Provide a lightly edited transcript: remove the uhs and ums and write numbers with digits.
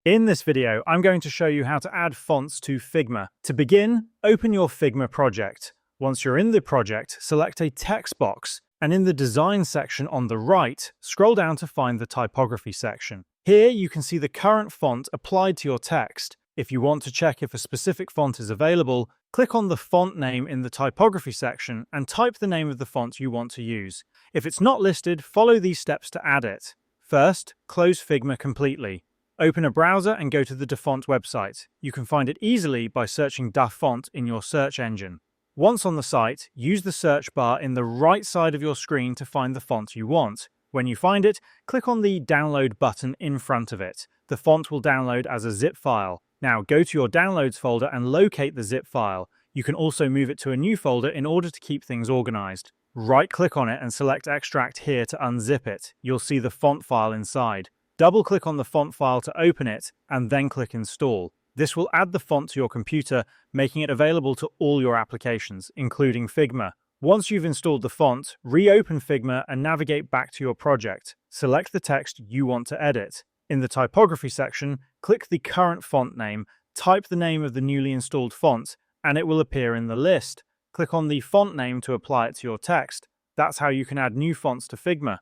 In this video, I'm going to show you how to add fonts to Figma. To begin, open your Figma project. Once you're in the project, select a text box, and in the design section on the right, scroll down to find the typography section. Here you can see the current font applied to your text. If you want to check if a specific font is available, click on the font name in the typography section and type the name of the font you want to use. If it's not listed, follow these steps to add it. First, close Figma completely. Open a browser and go to the DaFont website. You can find it easily by searching DaFont in your search engine. Once on the site, use the search bar in the right side of your screen to find the font you want. When you find it, click on the Download button in front of it. The font will download as a zip file. Now go to your Downloads folder and locate the zip file. You can also move it to a new folder in order to keep things organized. Right-click on it and select Extract here to unzip it. You'll see the font file inside. Double-click on the font file to open it, and then click Install. This will add the font to your computer, making it available to all your applications, including Figma. Once you've installed the font, reopen Figma and navigate back to your project. Select the text you want to edit. In the typography section, click the current font name, type the name of the newly installed font, and it will appear in the list. Click on the font name to apply it to your text. That's how you can add new fonts to Figma.